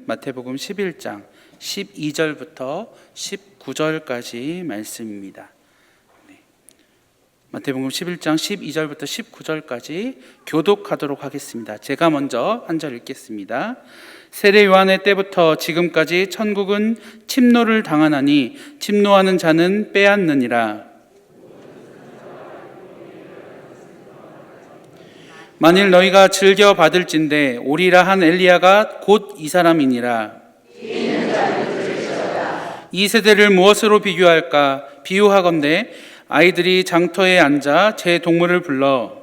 마태복음 11장 12절부터 19절까지 말씀입니다. 마태복음 11장 12절부터 19절까지 교독하도록 하겠습니다. 제가 먼저 한 절 읽겠습니다. 세례 요한의 때부터 지금까지 천국은 침노를 당하나니 침노하는 자는 빼앗느니라. 만일 너희가 즐겨 받을진대 오리라 한 엘리야가 곧 이 사람이니라. 이 세대를 무엇으로 비교할까? 비유하건대 아이들이 장터에 앉아 제 동물을 불러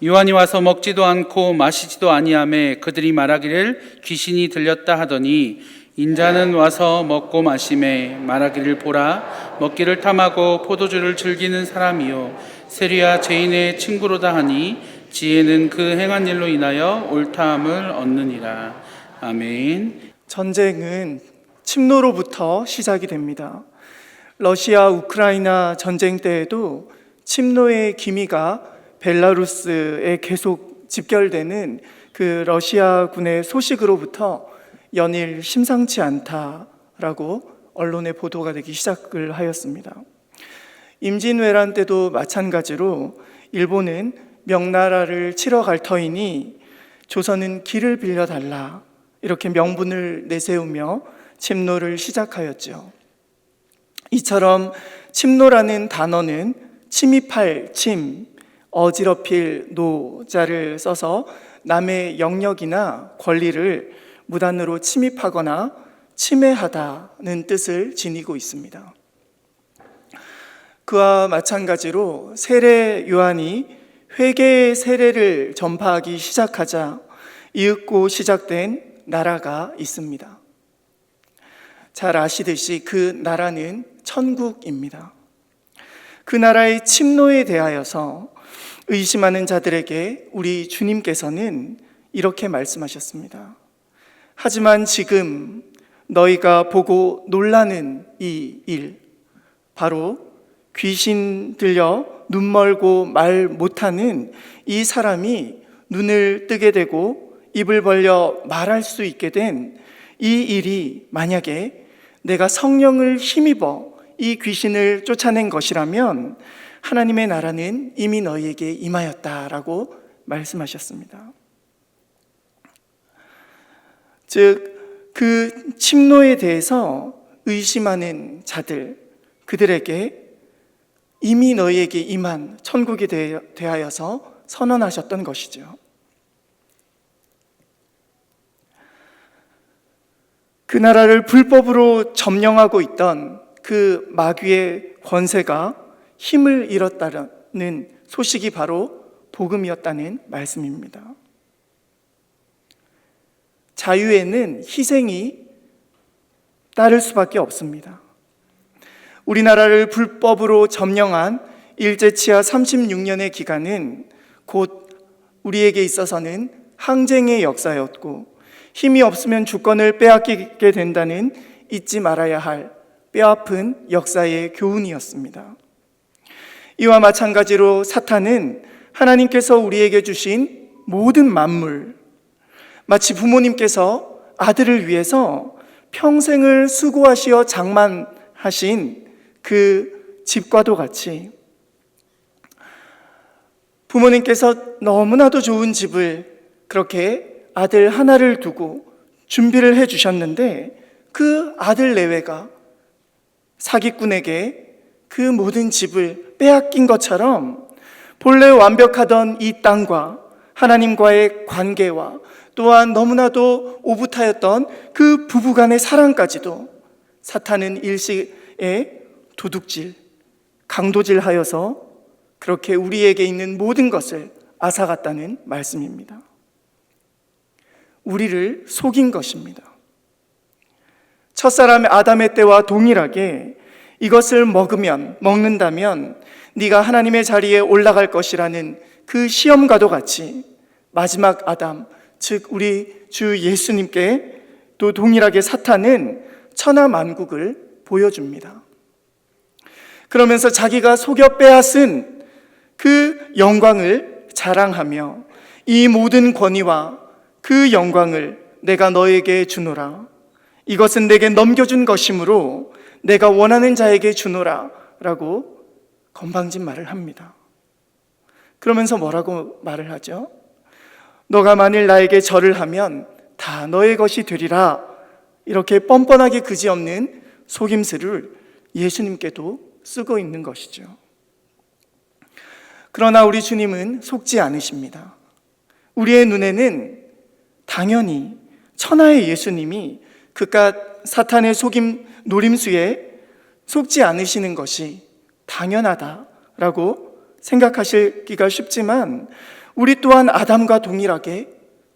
요한이 와서 먹지도 않고 마시지도 아니하매 그들이 말하기를 귀신이 들렸다 하더니 인자는 와서 먹고 마시매 말하기를 보라 먹기를 탐하고 포도주를 즐기는 사람이요 세리와 죄인의 친구로다 하니 지혜는 그 행한 일로 인하여 옳다함을 얻느니라. 아멘. 전쟁은 침노로부터 시작이 됩니다. 러시아 우크라이나 전쟁 때에도 침노의 기미가 벨라루스에 계속 집결되는 그 러시아군의 소식으로부터 연일 심상치 않다라고 언론에 보도가 되기 시작을 하였습니다. 임진왜란 때도 마찬가지로 일본은 명나라를 치러 갈 터이니 조선은 길을 빌려달라 이렇게 명분을 내세우며 침노를 시작하였죠. 이처럼 침노라는 단어는 침입할 침, 어지럽힐 노자를 써서 남의 영역이나 권리를 무단으로 침입하거나 침해하다는 뜻을 지니고 있습니다. 그와 마찬가지로 세례 요한이 회개의 세례를 전파하기 시작하자 이윽고 시작된 나라가 있습니다. 잘 아시듯이 그 나라는 천국입니다. 그 나라의 침노에 대하여서 의심하는 자들에게 우리 주님께서는 이렇게 말씀하셨습니다. 하지만 지금 너희가 보고 놀라는 이 일, 바로 귀신 들려 눈 멀고 말 못하는 이 사람이 눈을 뜨게 되고 입을 벌려 말할 수 있게 된 이 일이 만약에 내가 성령을 힘입어 이 귀신을 쫓아낸 것이라면 하나님의 나라는 이미 너희에게 임하였다라고 말씀하셨습니다. 즉 그 침노에 대해서 의심하는 자들, 그들에게 이미 너희에게 임한 천국이 대하여서 선언하셨던 것이죠. 그 나라를 불법으로 점령하고 있던 그 마귀의 권세가 힘을 잃었다는 소식이 바로 복음이었다는 말씀입니다. 자유에는 희생이 따를 수밖에 없습니다. 우리나라를 불법으로 점령한 일제치하 36년의 기간은 곧 우리에게 있어서는 항쟁의 역사였고 힘이 없으면 주권을 빼앗기게 된다는 잊지 말아야 할 뼈아픈 역사의 교훈이었습니다. 이와 마찬가지로 사탄은 하나님께서 우리에게 주신 모든 만물, 마치 부모님께서 아들을 위해서 평생을 수고하시어 장만하신 그 집과도 같이 부모님께서 너무나도 좋은 집을 그렇게 아들 하나를 두고 준비를 해 주셨는데 그 아들 내외가 사기꾼에게 그 모든 집을 빼앗긴 것처럼 본래 완벽하던 이 땅과 하나님과의 관계와 또한 너무나도 오붓하였던 그 부부간의 사랑까지도 사탄은 일시에 도둑질, 강도질하여서 그렇게 우리에게 있는 모든 것을 앗아갔다는 말씀입니다. 우리를 속인 것입니다. 첫사람의 아담의 때와 동일하게 이것을 먹는다면 네가 하나님의 자리에 올라갈 것이라는 그 시험과도 같이 마지막 아담, 즉 우리 주 예수님께 또 동일하게 사탄은 천하만국을 보여줍니다. 그러면서 자기가 속여 빼앗은 그 영광을 자랑하며 이 모든 권위와 그 영광을 내가 너에게 주노라. 이것은 내게 넘겨준 것이므로 내가 원하는 자에게 주노라 라고 건방진 말을 합니다. 그러면서 뭐라고 말을 하죠? 너가 만일 나에게 절을 하면 다 너의 것이 되리라. 이렇게 뻔뻔하게 그지없는 속임수를 예수님께도 쓰고 있는 것이죠. 그러나 우리 주님은 속지 않으십니다. 우리의 눈에는 당연히 천하의 예수님이 그깟 사탄의 속임 노림수에 속지 않으시는 것이 당연하다라고 생각하시기가 쉽지만 우리 또한 아담과 동일하게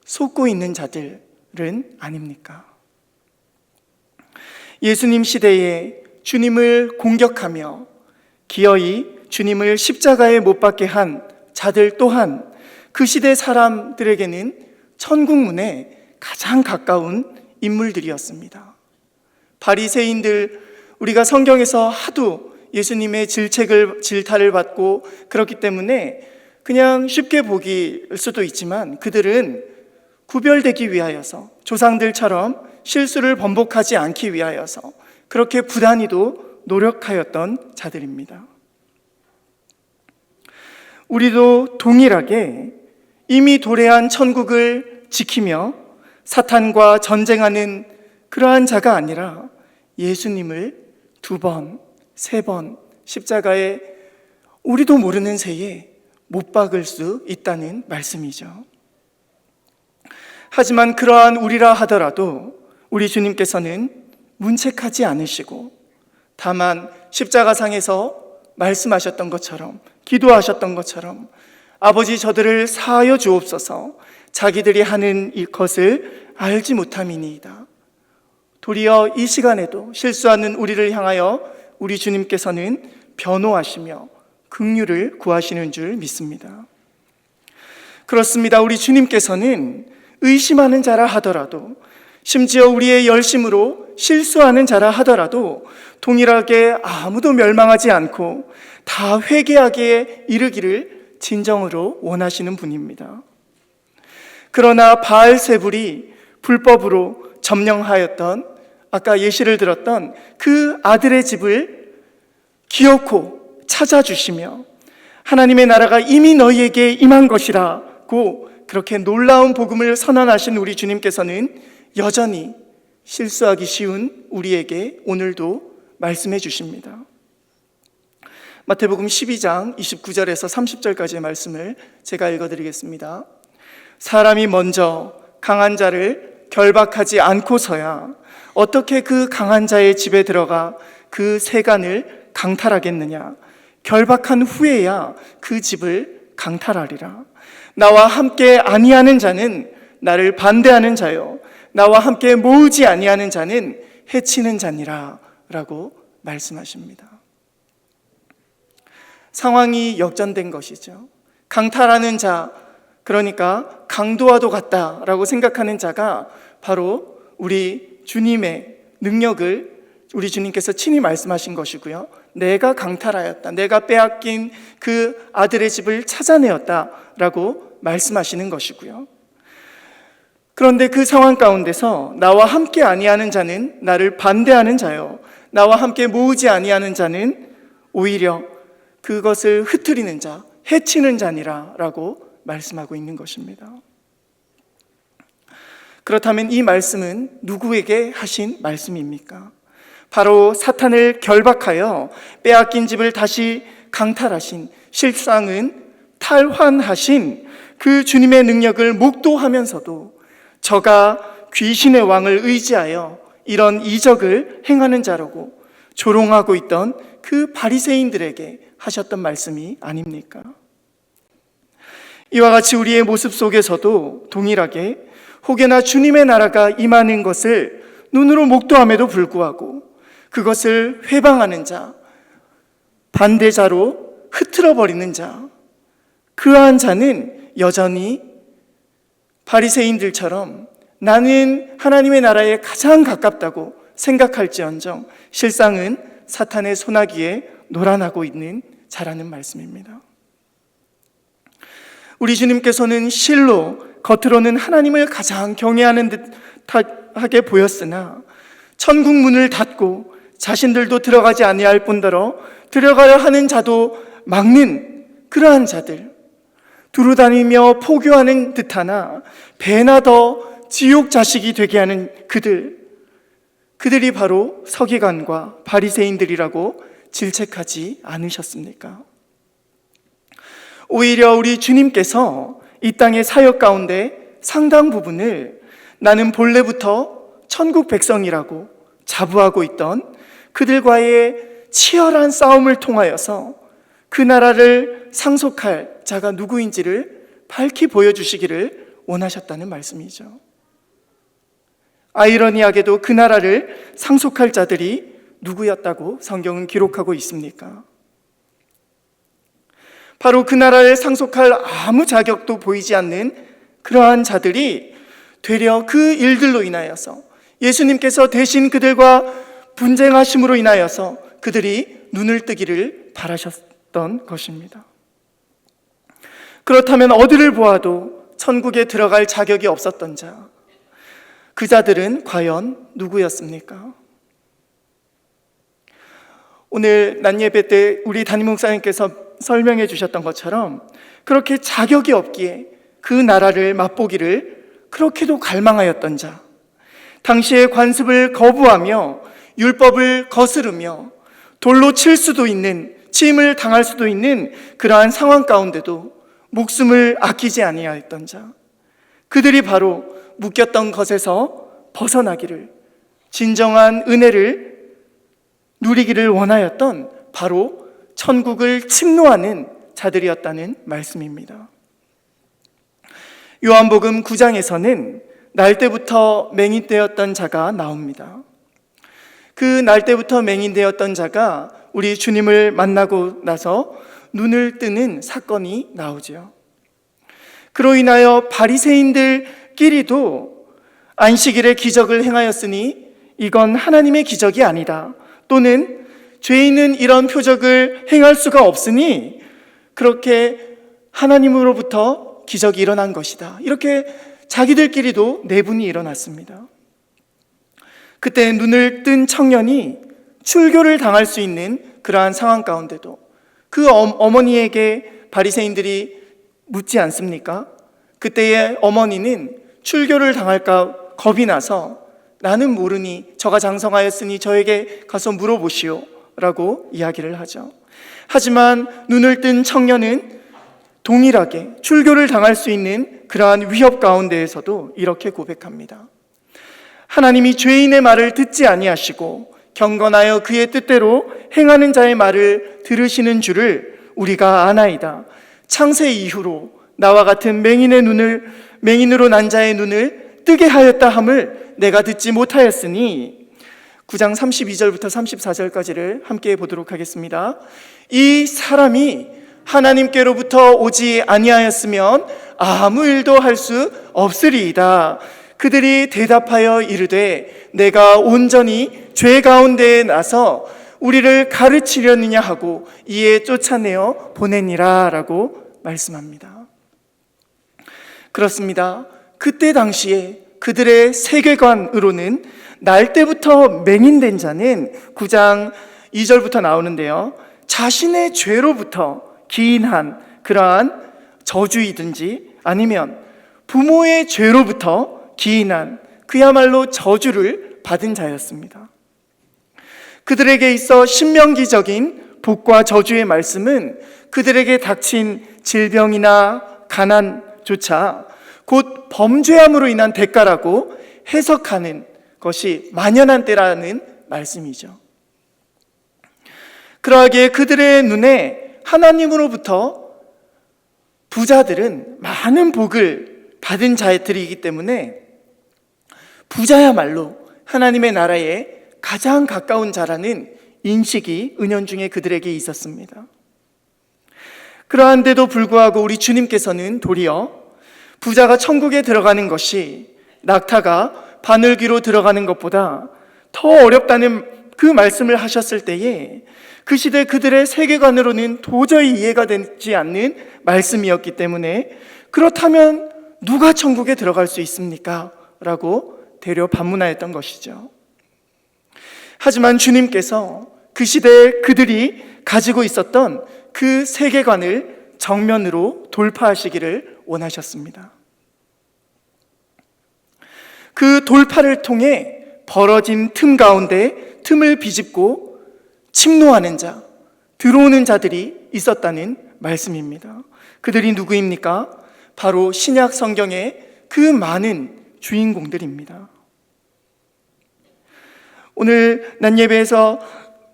속고 있는 자들은 아닙니까? 예수님 시대에 주님을 공격하며 기어이 주님을 십자가에 못 박게 한 자들 또한 그 시대 사람들에게는 천국문에 가장 가까운 인물들이었습니다. 바리새인들, 우리가 성경에서 하도 예수님의 질타를 받고 그렇기 때문에 그냥 쉽게 보기일 수도 있지만 그들은 구별되기 위하여서, 조상들처럼 실수를 번복하지 않기 위하여서 그렇게 부단히도 노력하였던 자들입니다. 우리도 동일하게 이미 도래한 천국을 지키며 사탄과 전쟁하는 그러한 자가 아니라 예수님을 2번, 3번 십자가에 우리도 모르는 새에 못 박을 수 있다는 말씀이죠. 하지만 그러한 우리라 하더라도 우리 주님께서는 문책하지 않으시고 다만 십자가상에서 말씀하셨던 것처럼, 기도하셨던 것처럼 아버지 저들을 사하여 주옵소서, 자기들이 하는 이 것을 알지 못함이니이다. 도리어 이 시간에도 실수하는 우리를 향하여 우리 주님께서는 변호하시며 긍휼을 구하시는 줄 믿습니다. 그렇습니다. 우리 주님께서는 의심하는 자라 하더라도, 심지어 우리의 열심으로 실수하는 자라 하더라도 동일하게 아무도 멸망하지 않고 다 회개하기에 이르기를 진정으로 원하시는 분입니다. 그러나 바알세불이 불법으로 점령하였던, 아까 예시를 들었던 그 아들의 집을 기어코 찾아주시며 하나님의 나라가 이미 너희에게 임한 것이라고 그렇게 놀라운 복음을 선언하신 우리 주님께서는 여전히 실수하기 쉬운 우리에게 오늘도 말씀해 주십니다. 마태복음 12장 29절에서 30절까지의 말씀을 제가 읽어드리겠습니다. 사람이 먼저 강한 자를 결박하지 않고서야 어떻게 그 강한 자의 집에 들어가 그 세간을 강탈하겠느냐? 결박한 후에야 그 집을 강탈하리라. 나와 함께 아니하는 자는 나를 반대하는 자요, 나와 함께 모으지 아니하는 자는 해치는 자니라 라고 말씀하십니다. 상황이 역전된 것이죠. 강탈하는 자, 그러니까 강도와도 같다라고 생각하는 자가 바로 우리 주님의 능력을 우리 주님께서 친히 말씀하신 것이고요. 내가 강탈하였다, 내가 빼앗긴 그 아들의 집을 찾아내었다라고 말씀하시는 것이고요. 그런데 그 상황 가운데서 나와 함께 아니하는 자는 나를 반대하는 자요, 나와 함께 모으지 아니하는 자는 오히려 그것을 흩트리는 자, 해치는 자니라 라고 말씀하고 있는 것입니다. 그렇다면 이 말씀은 누구에게 하신 말씀입니까? 바로 사탄을 결박하여 빼앗긴 집을 다시 강탈하신, 실상은 탈환하신 그 주님의 능력을 목도하면서도 저가 귀신의 왕을 의지하여 이런 이적을 행하는 자라고 조롱하고 있던 그 바리새인들에게 하셨던 말씀이 아닙니까? 이와 같이 우리의 모습 속에서도 동일하게 혹여나 주님의 나라가 임하는 것을 눈으로 목도함에도 불구하고 그것을 회방하는 자, 반대자로 흐트러버리는 자, 그러한 자는 여전히 바리새인들처럼 나는 하나님의 나라에 가장 가깝다고 생각할지언정 실상은 사탄의 소나기에 놀아나고 있는 자라는 말씀입니다. 우리 주님께서는 실로 겉으로는 하나님을 가장 경외하는 듯하게 보였으나 천국 문을 닫고 자신들도 들어가지 아니할 뿐더러 들어가야 하는 자도 막는 그러한 자들, 두루다니며 포교하는 듯하나 배나 더 지옥 자식이 되게 하는 그들이 바로 서기관과 바리새인들이라고 질책하지 않으셨습니까? 오히려 우리 주님께서 이 땅의 사역 가운데 상당 부분을 나는 본래부터 천국 백성이라고 자부하고 있던 그들과의 치열한 싸움을 통하여서 그 나라를 상속할 자가 누구인지를 밝히 보여주시기를 원하셨다는 말씀이죠. 아이러니하게도 그 나라를 상속할 자들이 누구였다고 성경은 기록하고 있습니까? 바로 그 나라를 상속할 아무 자격도 보이지 않는 그러한 자들이 되려 그 일들로 인하여서 예수님께서 대신 그들과 분쟁하심으로 인하여서 그들이 눈을 뜨기를 바라셨던 것입니다. 그렇다면 어디를 보아도 천국에 들어갈 자격이 없었던 자, 그 자들은 과연 누구였습니까? 오늘 낮예배 때 우리 담임 목사님께서 설명해 주셨던 것처럼 그렇게 자격이 없기에 그 나라를 맛보기를 그렇게도 갈망하였던 자, 당시의 관습을 거부하며 율법을 거스르며 돌로 칠 수도 있는, 침을 당할 수도 있는 그러한 상황 가운데도 목숨을 아끼지 아니하였던 자, 그들이 바로 묶였던 것에서 벗어나기를, 진정한 은혜를 누리기를 원하였던 바로 천국을 침노하는 자들이었다는 말씀입니다. 요한복음 9장에서는 날 때부터 맹인되었던 자가 나옵니다. 그 날 때부터 맹인되었던 자가 우리 주님을 만나고 나서 눈을 뜨는 사건이 나오죠. 그로 인하여 바리새인들끼리도 안식일에 기적을 행하였으니 이건 하나님의 기적이 아니다, 또는 죄인은 이런 표적을 행할 수가 없으니 그렇게 하나님으로부터 기적이 일어난 것이다, 이렇게 자기들끼리도 내분이 일어났습니다. 그때 눈을 뜬 청년이 출교를 당할 수 있는 그러한 상황 가운데도 그 어머니에게 바리새인들이 묻지 않습니까? 그때의 어머니는 출교를 당할까 겁이 나서 나는 모르니 저가 장성하였으니 저에게 가서 물어보시오 라고 이야기를 하죠. 하지만 눈을 뜬 청년은 동일하게 출교를 당할 수 있는 그러한 위협 가운데에서도 이렇게 고백합니다. 하나님이 죄인의 말을 듣지 아니하시고 경건하여 그의 뜻대로 행하는 자의 말을 들으시는 줄을 우리가 아나이다. 창세 이후로 나와 같은 맹인으로 난 자의 눈을 뜨게 하였다 함을 내가 듣지 못하였으니, 9장 32절부터 34절까지를 함께 보도록 하겠습니다. 이 사람이 하나님께로부터 오지 아니하였으면 아무 일도 할 수 없으리이다. 그들이 대답하여 이르되 내가 온전히 죄 가운데에 나서 우리를 가르치려느냐 하고 이에 쫓아내어 보내니라 라고 말씀합니다. 그렇습니다. 그때 당시에 그들의 세계관으로는 날 때부터 맹인된 자는 9장 2절부터 나오는데요, 자신의 죄로부터 기인한 그러한 저주이든지 아니면 부모의 죄로부터 기인한 그야말로 저주를 받은 자였습니다. 그들에게 있어 신명기적인 복과 저주의 말씀은 그들에게 닥친 질병이나 가난조차 곧 범죄함으로 인한 대가라고 해석하는 것이 만연한 때라는 말씀이죠. 그러하기에 그들의 눈에 하나님으로부터 부자들은 많은 복을 받은 자들이기 때문에 부자야말로 하나님의 나라에 가장 가까운 자라는 인식이 은연중에 그들에게 있었습니다. 그러한데도 불구하고 우리 주님께서는 도리어 부자가 천국에 들어가는 것이 낙타가 바늘귀로 들어가는 것보다 더 어렵다는 그 말씀을 하셨을 때에 그 시대 그들의 세계관으로는 도저히 이해가 되지 않는 말씀이었기 때문에 그렇다면 누가 천국에 들어갈 수 있습니까? 라고 되려 반문하였던 것이죠. 하지만 주님께서 그 시대에 그들이 가지고 있었던 그 세계관을 정면으로 돌파하시기를 원하셨습니다. 그 돌파를 통해 벌어진 틈 가운데 틈을 비집고 침노하는 자, 들어오는 자들이 있었다는 말씀입니다. 그들이 누구입니까? 바로 신약 성경의 그 많은 주인공들입니다. 오늘 낮예배에서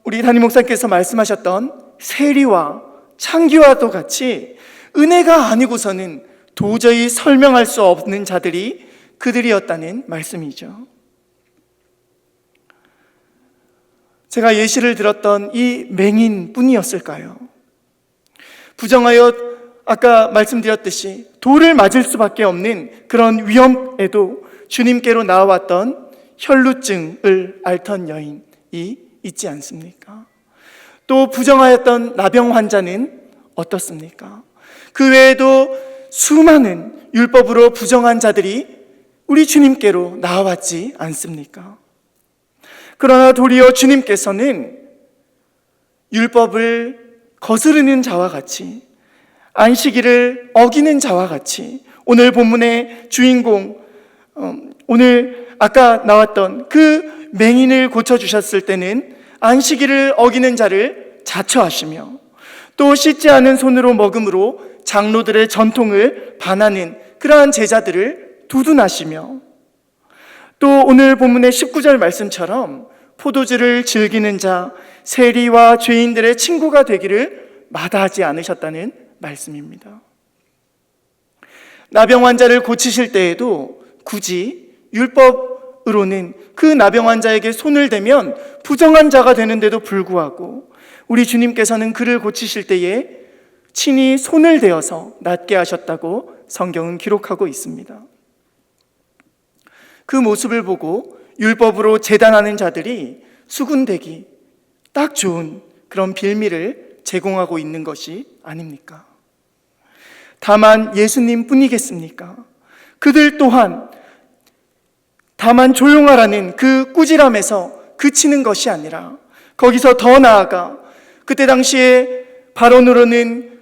우리 담임 목사님께서 말씀하셨던 세리와 창기와도 같이 은혜가 아니고서는 도저히 설명할 수 없는 자들이 그들이었다는 말씀이죠. 제가 예시를 들었던 이 맹인 뿐이었을까요? 부정하여 아까 말씀드렸듯이 돌을 맞을 수밖에 없는 그런 위험에도 주님께로 나와왔던 혈루증을 앓던 여인이 있지 않습니까? 또 부정하였던 나병 환자는 어떻습니까? 그 외에도 수많은 율법으로 부정한 자들이 우리 주님께로 나와왔지 않습니까? 그러나 도리어 주님께서는 율법을 거스르는 자와 같이, 안식일을 어기는 자와 같이, 오늘 본문의 주인공, 오늘 아까 나왔던 그 맹인을 고쳐주셨을 때는 안식일을 어기는 자를 자처하시며 또 씻지 않은 손으로 먹음으로 장로들의 전통을 반하는 그러한 제자들을 두둔하시며, 또 오늘 본문의 19절 말씀처럼 포도주를 즐기는 자, 세리와 죄인들의 친구가 되기를 마다하지 않으셨다는 말씀입니다. 나병 환자를 고치실 때에도 굳이 율법으로는 그 나병 환자에게 손을 대면 부정한 자가 되는데도 불구하고 우리 주님께서는 그를 고치실 때에 친히 손을 대어서 낫게 하셨다고 성경은 기록하고 있습니다. 그 모습을 보고 율법으로 재단하는 자들이 수군대기 딱 좋은 그런 빌미를 제공하고 있는 것이 아닙니까? 다만 예수님 뿐이겠습니까? 그들 또한 다만 조용하라는 그 꾸지람에서 그치는 것이 아니라 거기서 더 나아가 그때 당시에 발언으로는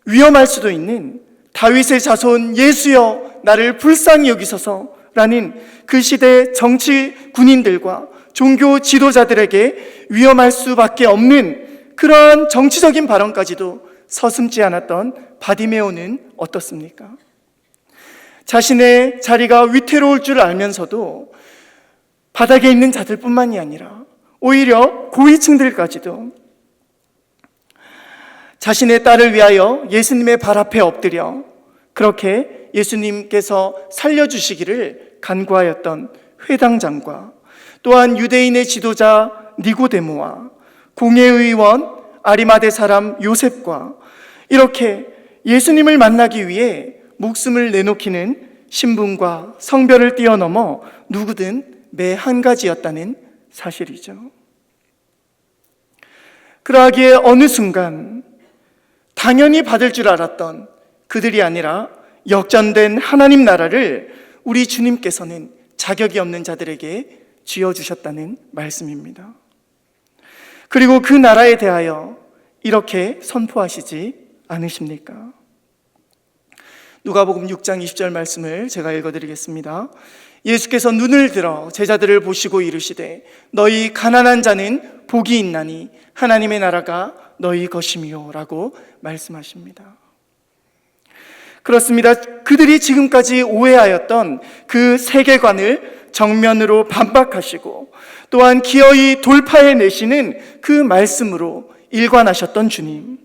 위험할 수도 있는 다윗의 자손 예수여 나를 불쌍히 여기소서라는 그 시대 정치 군인들과 종교 지도자들에게 위험할 수밖에 없는 그러한 정치적인 발언까지도 서슴지 않았던 바디메오는 어떻습니까? 자신의 자리가 위태로울 줄 알면서도 바닥에 있는 자들뿐만이 아니라 오히려 고위층들까지도 자신의 딸을 위하여 예수님의 발 앞에 엎드려 그렇게 예수님께서 살려주시기를 간구하였던 회당장과 또한 유대인의 지도자 니고데모와 공회의원 아리마대 사람 요셉과 이렇게 예수님을 만나기 위해 목숨을 내놓기는 신분과 성별을 뛰어넘어 누구든 매 한 가지였다는 사실이죠. 그러하기에 어느 순간 당연히 받을 줄 알았던 그들이 아니라 역전된 하나님 나라를 우리 주님께서는 자격이 없는 자들에게 쥐어주셨다는 말씀입니다. 그리고 그 나라에 대하여 이렇게 선포하시지 않으십니까? 누가복음 6장 20절 말씀을 제가 읽어드리겠습니다. 예수께서 눈을 들어 제자들을 보시고 이르시되 너희 가난한 자는 복이 있나니 하나님의 나라가 너희 것이미요 라고 말씀하십니다. 그렇습니다. 그들이 지금까지 오해하였던 그 세계관을 정면으로 반박하시고 또한 기어이 돌파해내시는 그 말씀으로 일관하셨던 주님,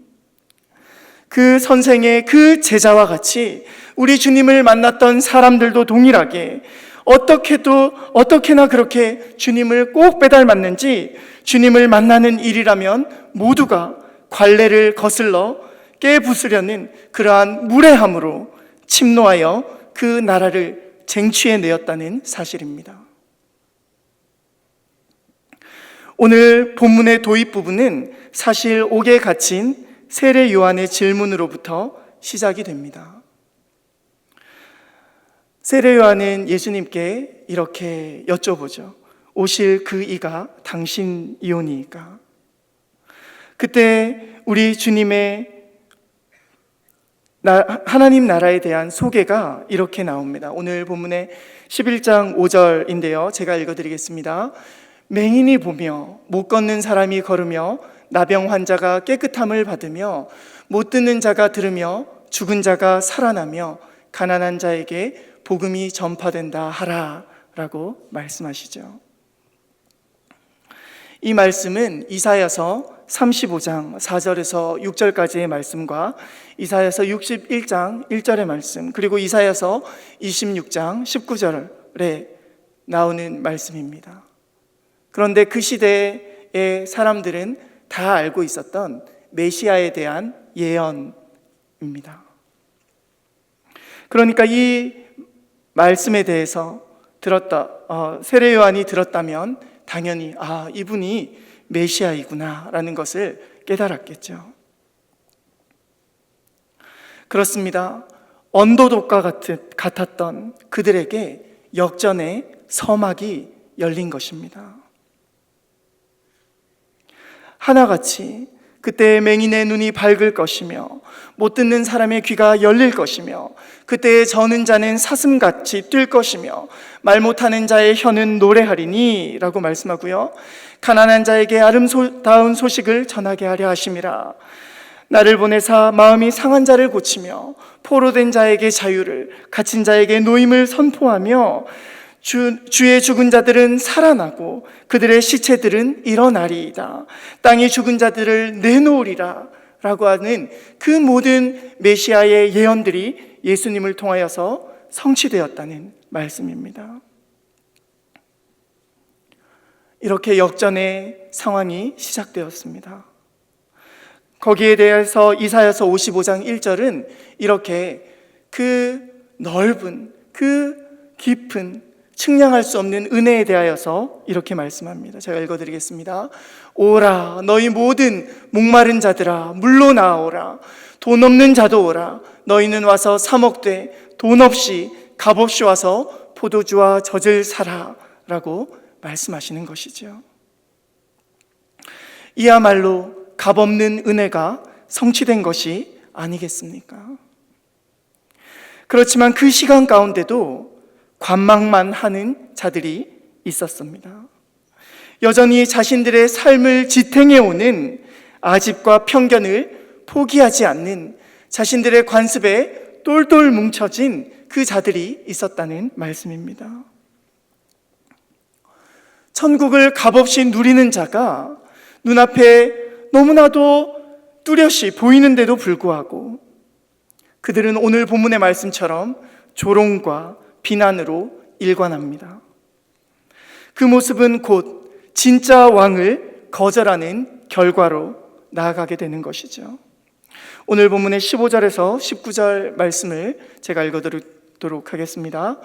그 선생의 그 제자와 같이 우리 주님을 만났던 사람들도 동일하게 어떻게나 그렇게 주님을 꼭 빼닮았는지 주님을 만나는 일이라면 모두가 관례를 거슬러 깨부수려는 그러한 무례함으로 침노하여 그 나라를 쟁취해내었다는 사실입니다. 오늘 본문의 도입 부분은 사실 옥에 갇힌 세례 요한의 질문으로부터 시작이 됩니다. 세례 요한은 예수님께 이렇게 여쭤보죠. 오실 그 이가 당신이오니이까? 그때 우리 주님의 하나님 나라에 대한 소개가 이렇게 나옵니다. 오늘 본문의 11장 5절인데요. 제가 읽어드리겠습니다. 맹인이 보며 못 걷는 사람이 걸으며 나병 환자가 깨끗함을 받으며 못 듣는 자가 들으며 죽은 자가 살아나며 가난한 자에게 복음이 전파된다 하라 라고 말씀하시죠. 이 말씀은 이사야서 35장 4절에서 6절까지의 말씀과 이사야서 61장 1절의 말씀, 그리고 이사야서 26장 19절에 나오는 말씀입니다. 그런데 그 시대의 사람들은 다 알고 있었던 메시아에 대한 예언입니다. 그러니까 이 말씀에 대해서 세례 요한이 들었다면 당연히 이분이 메시아이구나 라는 것을 깨달았겠죠. 그렇습니다. 언도독과 같았던 그들에게 역전의 서막이 열린 것입니다. 하나같이 그때 맹인의 눈이 밝을 것이며 못 듣는 사람의 귀가 열릴 것이며 그때의 저는 자는 사슴같이 뛸 것이며 말 못하는 자의 혀는 노래하리니 라고 말씀하고요, 가난한 자에게 아름다운 소식을 전하게 하려 하심이라. 나를 보내사 마음이 상한 자를 고치며 포로된 자에게 자유를, 갇힌 자에게 노임을 선포하며 주의 죽은 자들은 살아나고 그들의 시체들은 일어나리이다. 땅이 죽은 자들을 내놓으리라 라고 하는 그 모든 메시아의 예언들이 예수님을 통하여서 성취되었다는 말씀입니다. 이렇게 역전의 상황이 시작되었습니다. 거기에 대해서 이사야서 55장 1절은 이렇게 그 넓은, 그 깊은, 측량할 수 없는 은혜에 대하여서 이렇게 말씀합니다. 제가 읽어드리겠습니다. 오라, 너희 모든 목마른 자들아, 물로 나오라. 돈 없는 자도 오라. 너희는 와서 사 먹되 돈 없이 값없이 와서 포도주와 젖을 사라 라고 말씀하시는 것이죠. 이야말로 값없는 은혜가 성취된 것이 아니겠습니까? 그렇지만 그 시간 가운데도 관망만 하는 자들이 있었습니다. 여전히 자신들의 삶을 지탱해오는 아집과 편견을 포기하지 않는, 자신들의 관습에 똘똘 뭉쳐진 그 자들이 있었다는 말씀입니다. 천국을 값없이 누리는 자가 눈앞에 너무나도 뚜렷이 보이는데도 불구하고 그들은 오늘 본문의 말씀처럼 조롱과 비난으로 일관합니다. 그 모습은 곧 진짜 왕을 거절하는 결과로 나아가게 되는 것이죠. 오늘 본문의 15절에서 19절 말씀을 제가 읽어드리도록 하겠습니다.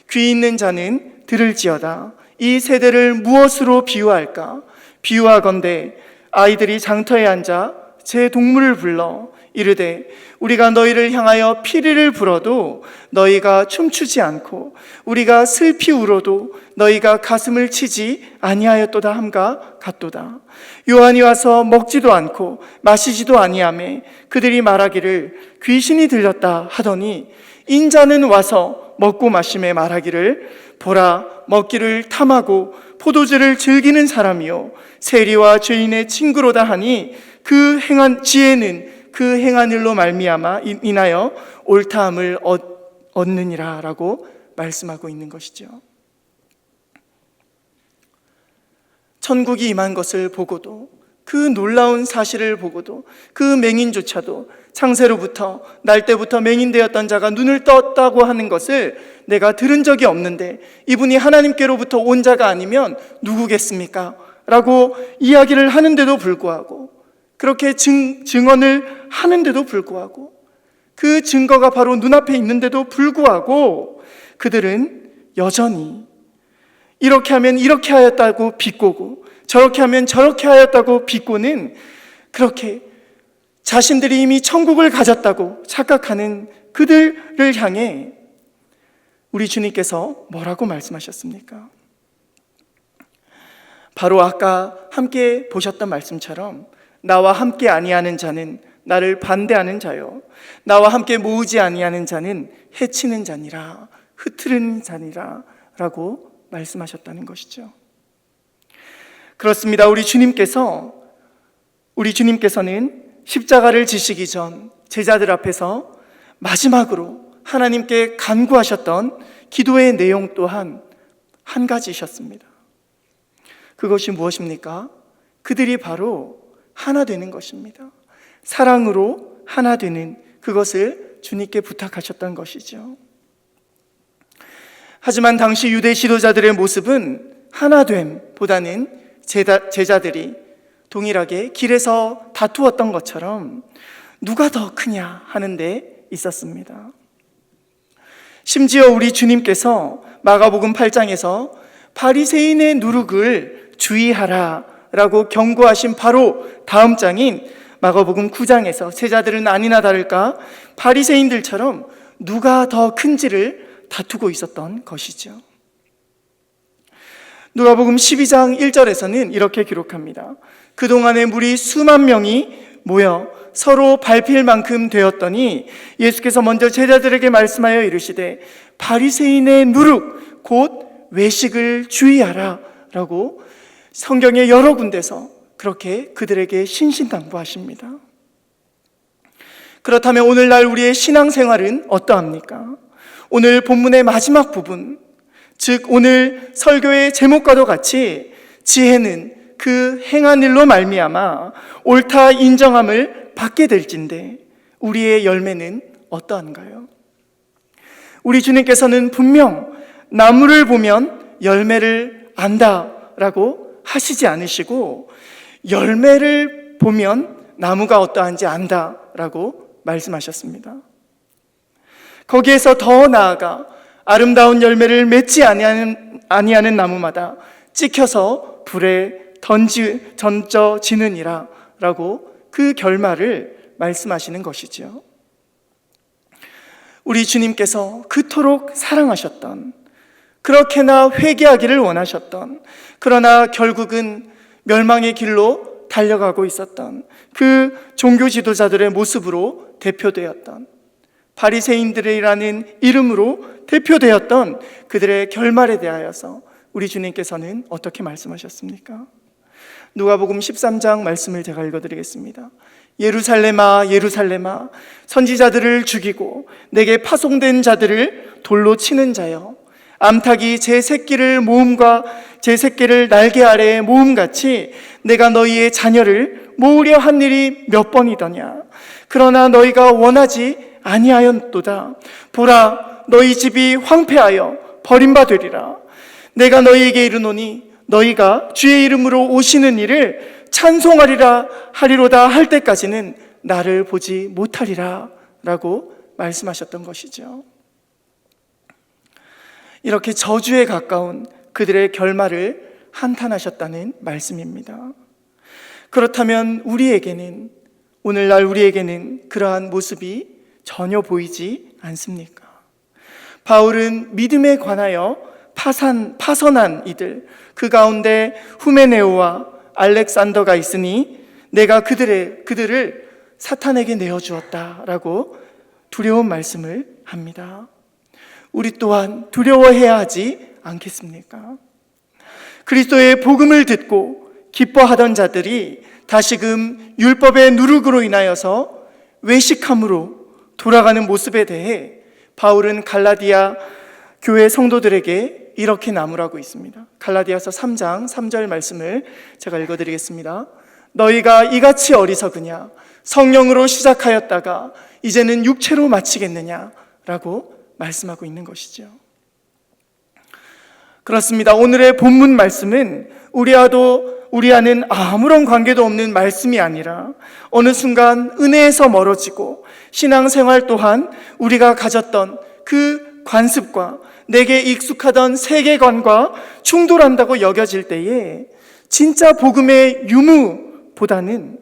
귀 있는 자는 들을지어다. 이 세대를 무엇으로 비유할까? 비유하건대 아이들이 장터에 앉아 제 동물을 불러 이르되 우리가 너희를 향하여 피리를 불어도 너희가 춤추지 않고 우리가 슬피 울어도 너희가 가슴을 치지 아니하였도다 함과 같도다. 요한이 와서 먹지도 않고 마시지도 아니하매 그들이 말하기를 귀신이 들렸다 하더니 인자는 와서 먹고 마심에 말하기를 보라, 먹기를 탐하고 포도주를 즐기는 사람이요 세리와 죄인의 친구로다 하니 그 행한 지혜는 그 행한 일로 말미암아 인하여 옳다함을 얻느니라 라고 말씀하고 있는 것이죠. 천국이 임한 것을 보고도, 그 놀라운 사실을 보고도 그 맹인조차도 창세로부터 날 때부터 맹인되었던 자가 눈을 떴다고 하는 것을 내가 들은 적이 없는데 이분이 하나님께로부터 온 자가 아니면 누구겠습니까? 라고 이야기를 하는데도 불구하고, 그렇게 증언을 하는데도 불구하고, 그 증거가 바로 눈앞에 있는데도 불구하고 그들은 여전히 이렇게 하면 이렇게 하였다고 비꼬고 저렇게 하면 저렇게 하였다고 비꼬는, 그렇게 자신들이 이미 천국을 가졌다고 착각하는 그들을 향해 우리 주님께서 뭐라고 말씀하셨습니까? 바로 아까 함께 보셨던 말씀처럼 나와 함께 아니하는 자는 나를 반대하는 자요, 나와 함께 모으지 아니하는 자는 해치는 자니라, 흩트르는 자니라 라고 말씀하셨다는 것이죠. 그렇습니다. 우리 주님께서는 십자가를 지시기 전 제자들 앞에서 마지막으로 하나님께 간구하셨던 기도의 내용 또한 한 가지이셨습니다. 그것이 무엇입니까? 그들이 바로 하나 되는 것입니다. 사랑으로 하나 되는 그것을 주님께 부탁하셨던 것이죠. 하지만 당시 유대 지도자들의 모습은 하나됨보다는 제자들이 동일하게 길에서 다투었던 것처럼 누가 더 크냐 하는 데 있었습니다. 심지어 우리 주님께서 마가복음 8장에서 바리새인의 누룩을 주의하라 라고 경고하신 바로 다음 장인 마가복음 9장에서 제자들은 아니나 다를까 바리새인들처럼 누가 더 큰지를 다투고 있었던 것이죠. 누가복음 12장 1절에서는 이렇게 기록합니다. 그동안에 무리 수만 명이 모여 서로 밟힐 만큼 되었더니 예수께서 먼저 제자들에게 말씀하여 이르시되 바리새인의 누룩 곧 외식을 주의하라 라고 성경의 여러 군데서 그렇게 그들에게 신신당부하십니다. 그렇다면 오늘날 우리의 신앙생활은 어떠합니까? 오늘 본문의 마지막 부분, 즉 오늘 설교의 제목과도 같이 지혜는 그 행한 일로 말미암아 옳다 인정함을 받게 될진데 우리의 열매는 어떠한가요? 우리 주님께서는 분명 나무를 보면 열매를 안다라고 하시지 않으시고 열매를 보면 나무가 어떠한지 안다라고 말씀하셨습니다. 거기에서 더 나아가 아름다운 열매를 맺지 아니하는 나무마다 찍혀서 불에 던져지느니라 라고 그 결말을 말씀하시는 것이죠. 우리 주님께서 그토록 사랑하셨던, 그렇게나 회개하기를 원하셨던, 그러나 결국은 멸망의 길로 달려가고 있었던 그 종교 지도자들의 모습으로 대표되었던, 바리새인들이라는 이름으로 대표되었던 그들의 결말에 대하여서 우리 주님께서는 어떻게 말씀하셨습니까? 누가복음 13장 말씀을 제가 읽어드리겠습니다. 예루살렘아 예루살렘아 선지자들을 죽이고 내게 파송된 자들을 돌로 치는 자여, 암탉이 제 새끼를 날개 아래에 모음같이 내가 너희의 자녀를 모으려 한 일이 몇 번이더냐. 그러나 너희가 원하지 아니하였도다. 보라, 너희 집이 황폐하여 버림받으리라. 내가 너희에게 이르노니 너희가 주의 이름으로 오시는 이를 하리로다 할 때까지는 나를 보지 못하리라 라고 말씀하셨던 것이죠. 이렇게 저주에 가까운 그들의 결말을 한탄하셨다는 말씀입니다. 그렇다면 오늘날 우리에게는 그러한 모습이 전혀 보이지 않습니까? 바울은 믿음에 관하여 파선한 이들, 그 가운데 후메네오와 알렉산더가 있으니 내가 그들을 사탄에게 내어주었다라고 두려운 말씀을 합니다. 우리 또한 두려워해야 하지 않겠습니까? 그리스도의 복음을 듣고 기뻐하던 자들이 다시금 율법의 누룩으로 인하여서 외식함으로 돌아가는 모습에 대해 바울은 갈라디아 교회 성도들에게 이렇게 나무라고 있습니다. 갈라디아서 3장 3절 말씀을 제가 읽어드리겠습니다. 너희가 이같이 어리석으냐? 성령으로 시작하였다가 이제는 육체로 마치겠느냐? 라고 말씀하고 있는 것이죠. 그렇습니다. 오늘의 본문 말씀은 우리와는 아무런 관계도 없는 말씀이 아니라 어느 순간 은혜에서 멀어지고 신앙생활 또한 우리가 가졌던 그 관습과 내게 익숙하던 세계관과 충돌한다고 여겨질 때에 진짜 복음의 유무보다는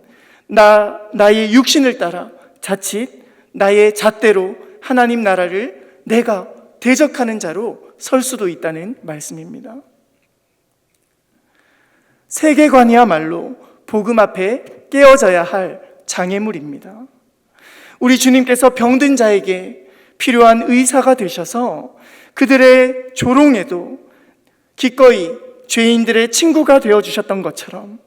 나의 육신을 따라 자칫 나의 잣대로 하나님 나라를 내가 대적하는 자로 설 수도 있다는 말씀입니다. 세계관이야말로 복음 앞에 깨어져야 할 장애물입니다. 우리 주님께서 병든 자에게 필요한 의사가 되셔서 그들의 조롱에도 기꺼이 죄인들의 친구가 되어주셨던 것처럼,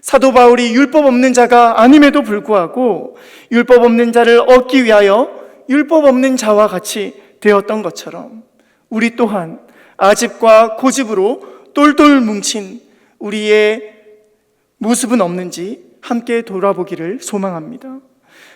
사도 바울이 율법 없는 자가 아님에도 불구하고 율법 없는 자를 얻기 위하여 율법 없는 자와 같이 되었던 것처럼, 우리 또한 아집과 고집으로 똘똘 뭉친 우리의 모습은 없는지 함께 돌아보기를 소망합니다.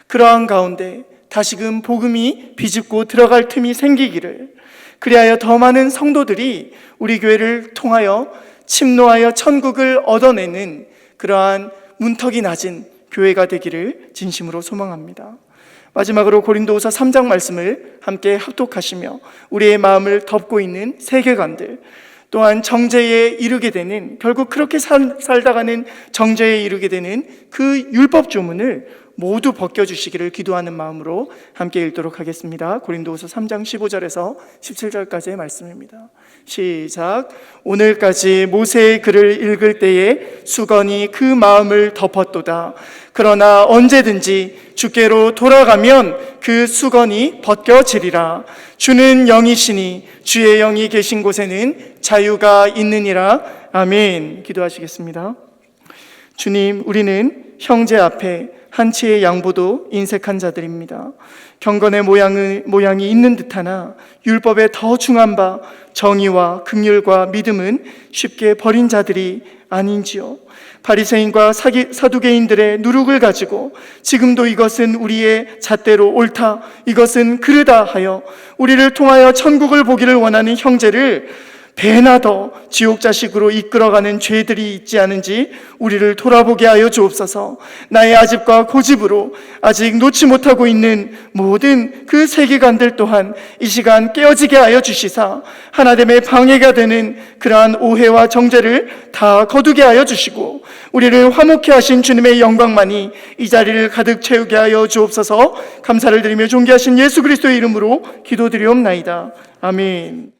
그러한 가운데 다시금 복음이 비집고 들어갈 틈이 생기기를, 그리하여 더 많은 성도들이 우리 교회를 통하여 침노하여 천국을 얻어내는 그러한 문턱이 낮은 교회가 되기를 진심으로 소망합니다. 마지막으로 고린도후서 3장 말씀을 함께 합독하시며 우리의 마음을 덮고 있는 세계관들, 또한 정죄에 이르게 되는, 결국 그렇게 살다가는 정죄에 이르게 되는 그 율법 조문을 모두 벗겨주시기를 기도하는 마음으로 함께 읽도록 하겠습니다. 고린도후서 3장 15절에서 17절까지의 말씀입니다. 시작. 오늘까지 모세의 글을 읽을 때에 수건이 그 마음을 덮었도다. 그러나 언제든지 주께로 돌아가면 그 수건이 벗겨지리라. 주는 영이시니 주의 영이 계신 곳에는 자유가 있느니라. 아멘. 기도하시겠습니다. 주님, 우리는 형제 앞에 한치의 양보도 인색한 자들입니다. 경건의 모양이 있는 듯하나 율법에 더 중한 바 정의와 긍휼과 믿음은 쉽게 버린 자들이 아닌지요. 바리새인과 사두개인들의 누룩을 가지고 지금도 이것은 우리의 잣대로 옳다, 이것은 그르다 하여 우리를 통하여 천국을 보기를 원하는 형제를 배나 더 지옥 자식으로 이끌어가는 죄들이 있지 않은지 우리를 돌아보게 하여 주옵소서. 나의 아집과 고집으로 아직 놓지 못하고 있는 모든 그 세계관들 또한 이 시간 깨어지게 하여 주시사 하나됨의 방해가 되는 그러한 오해와 정죄를 다 거두게 하여 주시고 우리를 화목케 하신 주님의 영광만이 이 자리를 가득 채우게 하여 주옵소서. 감사를 드리며 존귀하신 예수 그리스도의 이름으로 기도드리옵나이다. 아멘.